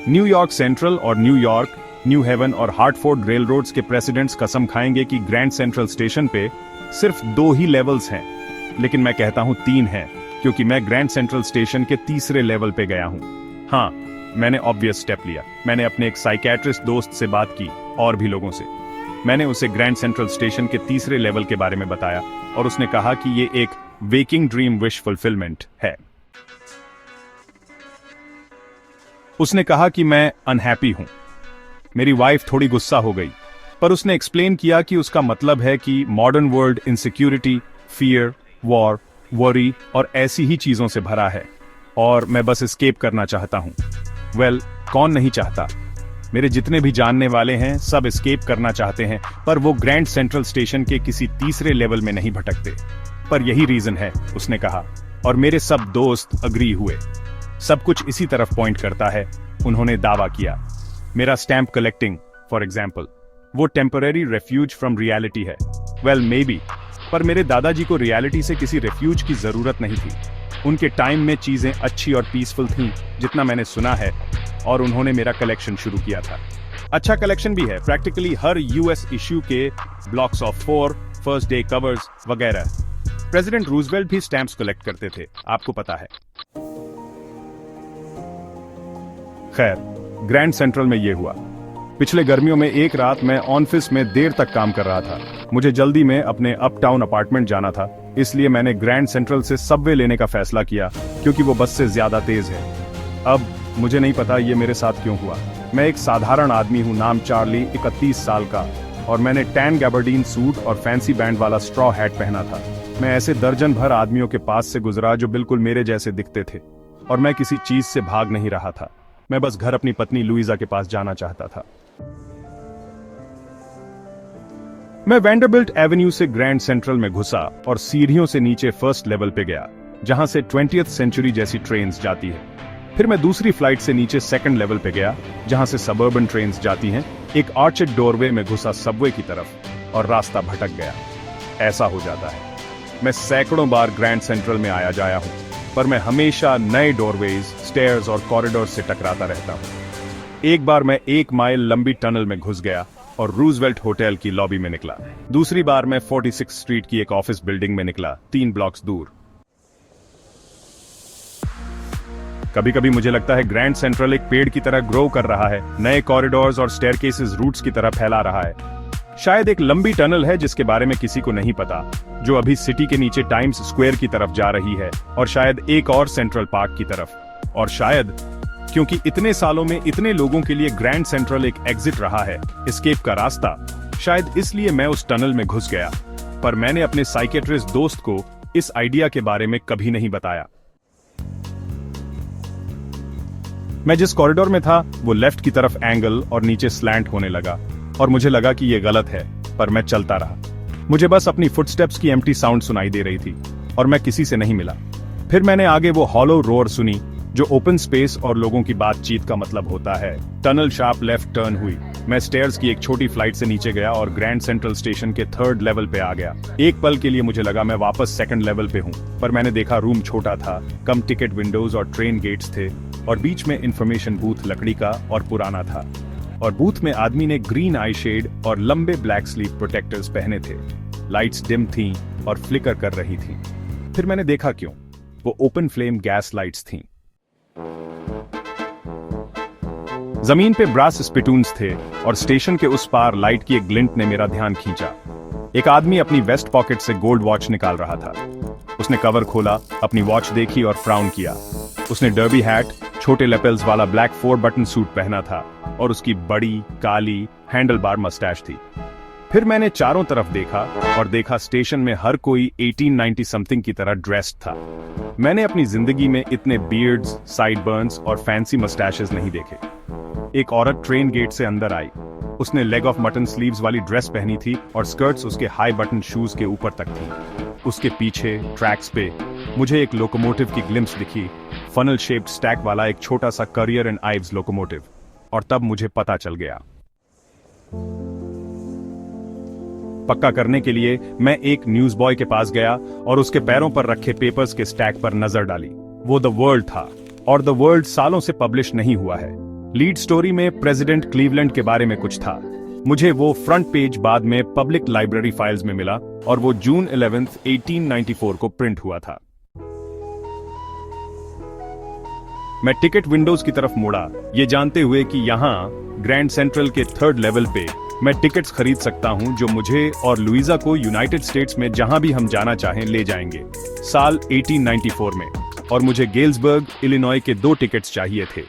New York central और New York, new haven और Hartford रेलरोड्स के प्रेसिडेंट्स कसम खाएंगे कि ग्रैंड सेंट्रल स्टेशन पे सिर्फ 2 ही लेवल्स हैं, लेकिन मैं कहता हूं 3 हैं, क्योंकि मैं ग्रैंड सेंट्रल स्टेशन के तीसरे लेवल पे गया हूं। हाँ, मैंने ऑब्वियस स्टेप लिया। मैंने अपने एक साइकियाट्रिस्ट दोस्त से बात की और भी लोगों से। मैंने उसे ग्रैंड सेंट्रल स्टेशन के तीसरे लेवल के बारे में बताया और उसने कहा कि ये एक वेकिंग ड्रीम विश फुलफिलमेंट है। उसने कहा कि मैं अनहैप्पी हूं। मेरी वाइफ थोड़ी गुस्सा हो गई, पर उसने एक्सप्लेन किया कि उसका मतलब है कि modern world insecurity, fear, war, worry और ऐसी ही चीजों से भरा है और मैं बस एस्केप करना चाहता हूं। वेल, कौन नहीं चाहता? मेरे जितने भी जानने वाले हैं सब एस्केप करना चाहते हैं, पर वो ग्रैंड सेंट्रल स्टेशन के किसी तीसरे लेवल में नहीं भटकते। पर यही रीजन है, उसने कहा, और मेरे सब दोस्त अग्री हुए। सब कुछ इसी तरफ पॉइंट करता है, उन्होंने दावा किया। मेरा स्टैंप कलेक्टिंग, फॉर एग्जाम्पल, वो टेम्पररी रेफ्यूज फ्रॉम रियलिटी है। वेल, मे बी, पर मेरे दादाजी को रियलिटी से किसी रेफ्यूज की जरूरत नहीं थी। उनके टाइम में चीजें अच्छी और पीसफुल थीं, जितना मैंने सुना है, और उन्होंने मेरा कलेक्शन शुरू किया था। अच्छा कलेक्शन भी है, प्रैक्टिकली हर यूएस इश्यू के blocks of 4, first day covers वगैरह। प्रेसिडेंट रूजवेल्ट भी स्टैंप्स कलेक्ट करते थे, आपको पता है। खैर, ग्रैंड सेंट्रल में ये हुआ। पिछले गर्मियों में एक रात मैं ऑफिस में देर तक काम कर रहा था। मुझे जल्दी में अपने अपटाउन अपार्टमेंट जाना था, इसलिए मैंने ग्रैंड सेंट्रल से सबवे लेने का फैसला किया, क्योंकि वो बस से ज्यादा तेज है। अब मुझे नहीं पता ये मेरे साथ क्यों हुआ। मैं एक साधारण आदमी हूँ, नाम चार्ली, 31 साल का, और मैंने टैन गैबर्डीन सूट और फैंसी बैंड वाला स्ट्रॉ हैट पहना था। मैं ऐसे दर्जन भर आदमियों के पास से गुजरा जो बिल्कुल मेरे जैसे दिखते थे, और मैं किसी चीज से भाग नहीं रहा था। मैं बस घर अपनी पत्नी लुइजा के पास जाना चाहता था। मैं वेंडरबिल्ट एवेन्यू से ग्रैंड सेंट्रल में घुसा और सीढ़ियों से नीचे फर्स्ट लेवल पे गया, जहां से 20th सेंचुरी जैसी ट्रेन्स जाती है। फिर मैं दूसरी फ्लाइट से नीचे सेकंड लेवल पे गया, जहां से सबर्बन ट्रेन्स जाती हैं। एक आर्चेड डोरवे में घुसा सबवे की तरफ और रास्ता भटक गया। ऐसा हो जाता है। मैं सैकड़ों बार ग्रैंड सेंट्रल में आया जाया हूं, पर मैं हमेशा नए डोरवेज, स्टेयर्स और कॉरिडोर से टकराता रहता हूं। एक बार मैं 1 माइल लंबी टनल में घुस गया और रूजवेल्ट होटल की लॉबी में निकला। दूसरी बार मैं 46 स्ट्रीट की एक ऑफिस बिल्डिंग में निकला, 3 ब्लॉक्स दूर। कभी कभी मुझे लगता है ग्रैंड सेंट्रल एक पेड़ की तरह ग्रो कर रहा है, नए कॉरिडोर्स और स्टेयरकेसेस रूट्स की तरह फैला रहा है। शायद एक लंबी टनल है जिसके बारे में किसी को नहीं पता, जो अभी सिटी के नीचे टाइम्स स्क्वायर की तरफ जा रही है, और शायद एक और सेंट्रल पार्क की तरफ। और शायद क्योंकि इतने सालों में इतने लोगों के लिए ग्रैंड सेंट्रल एक एग्जिट रहा है, एस्केप का रास्ता, शायद इसलिए मैं उस टनल में घुस गया। पर मैंने अपने साइकियाट्रिस्ट दोस्त को इस आइडिया के बारे में कभी नहीं बताया। मैं जिस कॉरिडोर में था वो लेफ्ट की तरफ एंगल और नीचे स्लैंट होने लगा, और मुझे लगा कि ये गलत है, पर मैं चलता रहा। मुझे बस अपनी फुटस्टेप्स की एम्प्टी साउंड सुनाई दे रही थी, और मैं किसी से नहीं मिला। फिर मैंने आगे वो हॉलो रोर सुनी, जो ओपन स्पेस और लोगों की बातचीत का मतलब होता है। टनल शार्प लेफ्ट टर्न हुई। मैं स्टेयर्स की एक छोटी फ्लाइट से नीचे गया और ग्रैंड सेंट्रल स्टेशन के 3rd लेवल पे आ गया। एक पल के लिए मुझे लगा मैं वापस 2nd लेवल पे हूँ, पर मैंने देखा रूम छोटा था, कम टिकट विंडोज और ट्रेन गेट्स थे, और बीच में इंफॉर्मेशन बूथ लकड़ी का और पुराना था, और बूथ में आदमी ने ग्रीन आई शेड और लंबे ब्लैक स्लीव प्रोटेक्टर्स पहने थे। लाइट्स डिम थीं और फ्लिकर कर रही थीं। फिर मैंने देखा क्यों, वो ओपन फ्लेम गैस लाइट्स थीं। जमीन पे ब्रास स्पिटून्स थे, और स्टेशन के उस पार लाइट की एक ग्लिंट ने मेरा ध्यान खींचा। एक आदमी अपनी वेस्ट पॉकेट से गोल्ड वॉच निकाल रहा था। उसने कवर खोला, अपनी वॉच देखी और फ्राउन किया। उसने डर्बी हैट, छोटे लेपेल्स वाला ब्लैक 4 बटन सूट पहना था, और उसकी बड़ी काली हैंडल बार मस्टैश थी। फिर मैंने चारों तरफ देखा और देखा स्टेशन में हर कोई 1890 समथिंग की तरह ड्रेस्ड था। मैंने अपनी जिंदगी में इतने बियर्ड्स, साइडबर्न्स और फैंसी मस्टैशेस नहीं देखे। एक औरत ट्रेन गेट से अंदर आई। उसने लेग ऑफ मटन स्लीव्स वाली ड्रेस पहनी थी और स्कर्ट्स उसके हाई बटन शूज के ऊपर तक थी। उसके पीछे ट्रैक्स पे मुझे एक लोकोमोटिव की ग्लिम्स दिखी, फनल शेप्ड स्टैक वाला एक छोटा सा करियर एंड आइव्स लोकोमोटिव। और तब मुझे पता चल गया। पक्का करने के लिए मैं एक न्यूज बॉय के पास गया और उसके पैरों पर रखे पेपर्स के स्टैक पर नजर डाली। वो द वर्ल्ड था, और द वर्ल्ड सालों से पब्लिश नहीं हुआ है। लीड स्टोरी में प्रेसिडेंट क्लीवलैंड के बारे में कुछ था। मुझे वो फ्रंट पेज बाद में पब्लिक लाइब्रेरी फाइल्स में मिला और वो जून 11, 1894 को प्रिंट हुआ था। मैं टिकट विंडोज की तरफ मुड़ा, ये जानते हुए कि यहाँ ग्रैंड सेंट्रल के 3rd लेवल पे मैं टिकट्स खरीद सकता हूँ जो मुझे और लुइजा को यूनाइटेड स्टेट्स में जहां भी हम जाना चाहें ले जाएंगे। साल 1894 में, और मुझे गेल्सबर्ग, इलिनॉय के 2 टिकट्स चाहिए थे।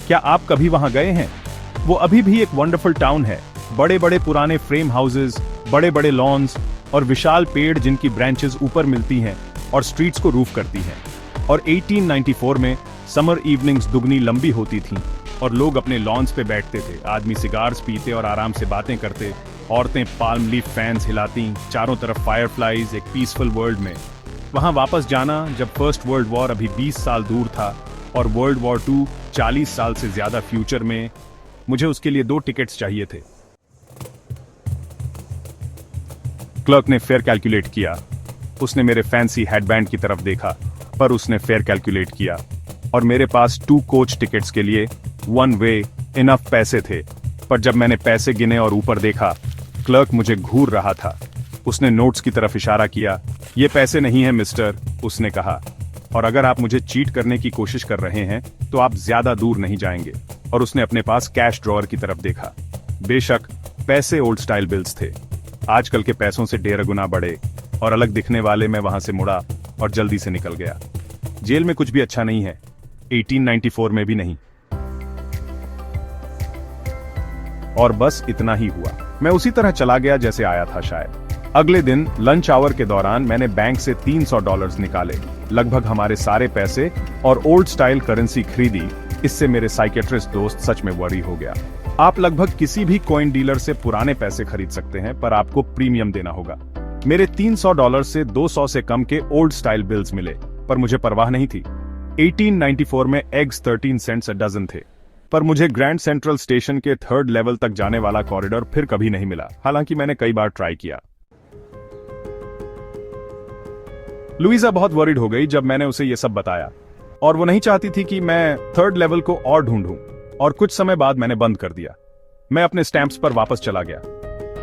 क्या आप कभी वहां गए हैं? वो अभी भी एक वंडरफुल टाउन है। बड़े बड़े पुराने फ्रेम हाउसेज, बड़े बड़े लॉन्स और विशाल पेड़ जिनकी ब्रांचेस ऊपर मिलती हैं और स्ट्रीट्स को रूफ करती हैं। और 1894 में समर इवनिंग्स दुगनी लंबी होती थीं और लोग अपने लॉन्स पे बैठते थे। आदमी सिगार्स पीते और आराम से बातें करते। औरतें पाल्म लीफ फैंस हिलाती। चारों तरफ फायरफ्लाइज, एक पीसफुल वर्ल्ड में। वहां वापस जाना जब फर्स्ट वर्ल्ड वॉर अभी 20 साल दूर था और वर्ल्ड वॉर 2 40 साल से ज्यादा फ्यूचर में, मुझे उसके लिए 2 टिकट्स चाहिए थे। क्लर्क ने फेयर कैलकुलेट किया। उसने मेरे फैंसी हेडबैंड की तरफ देखा, पर उसने फेयर कैलकुलेट किया और मेरे पास 2 कोच टिकट्स के लिए 1 वे इनफ पैसे थे। पर जब मैंने पैसे गिने और ऊपर देखा, क्लर्क मुझे घूर रहा था। उसने नोट्स की तरफ इशारा किया। ये पैसे नहीं हैं मिस्टर, उसने कहा, और अगर आप मुझे चीट करने की कोशिश कर रहे हैं तो आप ज्यादा दूर नहीं जाएंगे। और उसने अपने पास कैश ड्रॉअर की तरफ देखा। बेशक पैसे ओल्ड स्टाइल बिल्स थे, आजकल के पैसों से 1.5 गुना बड़े और अलग दिखने वाले। मैं वहां से मुड़ा और जल्दी से निकल गया। जेल में कुछ भी अच्छा नहीं है, 1894 में भी नहीं। और बस इतना ही हुआ। मैं उसी तरह चला गया जैसे आया था शायद। अगले दिन लंच आवर के दौरान मैंने बैंक से $300 निकाले, लगभग हमारे सारे पैसे, और ओल्ड स्टाइल करेंसी खरीदी। इससे मेरे साइकेट्रिस्ट दोस्त सच में वरी हो गया। आप लगभग किसी भी कॉइन डीलर से पुराने पैसे खरीद सकते हैं, पर आपको प्रीमियम देना होगा। मेरे $300 से 200 से कम के ओल्ड स्टाइल बिल्स मिले, पर मुझे परवाह नहीं थी। 1894 में एग्स 13 सेंट्स अ डजन थे, पर मुझे ग्रैंड सेंट्रल स्टेशन के 3rd लेवल तक जाने वाला कॉरिडोर फिर कभी नहीं मिला, हालांकि मैंने कई बार ट्राई किया। लुइजा बहुत वरीड हो गई जब मैंने उसे ये सब बताया, और वो नहीं चाहती थी कि मैं 3rd लेवल को और ढूंढूं, और कुछ समय बाद मैंने बंद कर दिया। मैं अपने स्टैंप्स पर वापस चला गया,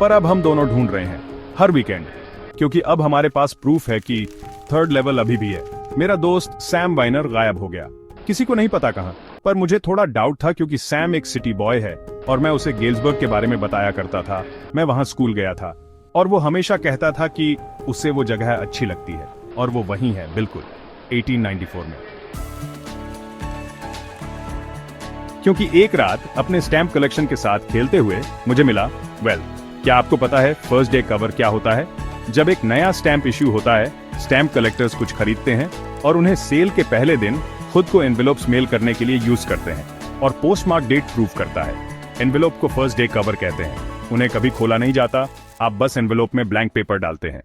पर अब हम दोनों ढूंढ रहे हैं हर वीकेंड, क्योंकि अब हमारे पास प्रूफ है कि 3rd लेवल अभी भी है। मेरा दोस्त सैम वाइनर गायब हो गया, किसी को नहीं पता कहां, पर मुझे थोड़ा डाउट था क्योंकि सैम एक सिटी बॉय है और मैं उसे गेल्सबर्ग के बारे में बताया करता था। मैं वहां स्कूल गया था और वो हमेशा कहता था कि उसे वो जगह अच्छी लगती है, और वो वहीं है, बिल्कुल 1894 में। क्योंकि एक रात अपने स्टैंप कलेक्शन के साथ खेलते हुए मुझे मिला। क्या आपको पता है फर्स्ट डे कवर क्या होता है? जब एक नया स्टैंप इश्यू होता है, स्टैंप कलेक्टर्स कुछ खरीदते हैं और उन्हें सेल के पहले दिन खुद को एनवेलोप्स मेल करने के लिए यूज करते हैं, और पोस्टमार्क डेट प्रूफ करता है। एनवेलोप को फर्स्ट डे कवर कहते हैं। उन्हें कभी खोला नहीं जाता, आप बस एनवेलोप में ब्लैंक पेपर डालते हैं।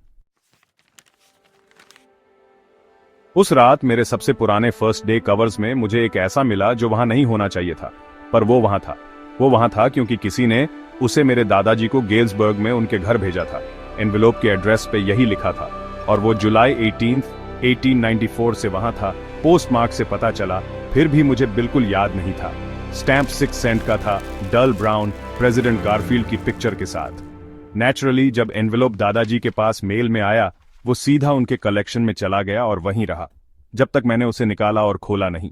उस रात मेरे सबसे पुराने फर्स्ट डे कवर्स में मुझे एक ऐसा मिला जो वहां नहीं होना चाहिए था, पर वो वहां था। वो वहां था क्योंकि किसी ने उसे मेरे दादाजी को गेल्सबर्ग में उनके घर भेजा था। एनवेलोप के एड्रेस पे यही लिखा था, और वो जुलाई 18, 1894 से वहां था। पोस्टमार्क से पता चला, फिर भी मुझे बिल्कुल याद नहीं था। स्टैंप 6 सेंट का था, डल ब्राउन, प्रेसिडेंट गारफील्ड की पिक्चर के साथ। नेचुरली जब एनवेलोप दादाजी के पास मेल में आया, वो सीधा उनके कलेक्शन में चला गया और वहीं रहा जब तक मैंने उसे निकाला और खोला नहीं।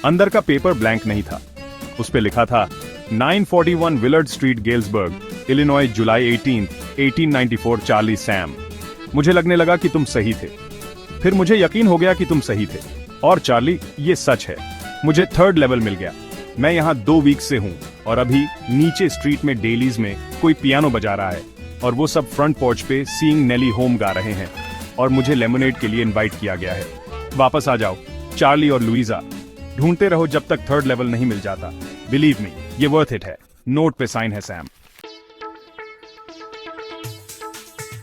अंदर का पेपर ब्लैंक नहीं था, उस पे लिखा था 941 विलर्ड स्ट्रीट, गेल्सबर्ग, इलिनॉय, जुलाई 18, 1894, चार्ली सैम। मुझे लगने लगा कि तुम सही थे। फिर मुझे यकीन हो गया कि तुम सही थे। और चार्ली, ये सच है, मुझे 3rd लेवल मिल गया। मैं यहाँ 2 वीक से हूँ और अभी नीचे स्ट्रीट में डेलीज में कोई पियानो बजा रहा है और वो सब फ्रंट पोर्च पे सीइंग नेली होम गा रहे हैं, और मुझे लेमोनेड के लिए इनवाइट किया गया है। वापस आ जाओ चार्ली और लुइजा, ढूंढते रहो जब तक 3rd लेवल नहीं मिल जाता। बिलीव मी, ये वर्थ इट है। नोट पे साइन है सैम।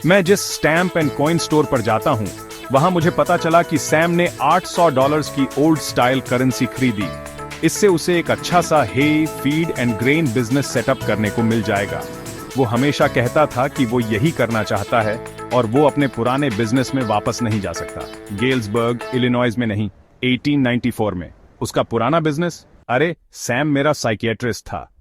मैं जिस स्टैंप एंड कॉइन स्टोर पर जाता हूं, वहां मुझे पता चला कि सैम ने $800 की ओल्ड स्टाइल करेंसी खरीदी। इससे उसे एक अच्छा सा हे, feed and grain business setup करने को मिल जाएगा। वो हमेशा कहता था कि वो यही करना चाहता है, और वो अपने पुराने बिजनेस में वापस नहीं जा सकता। गेल्सबर्ग इलिनॉइस में नहीं, 1894 में। उसका पुराना बिजनेस? अरे सैम मेरा साइकियाट्रिस्ट था।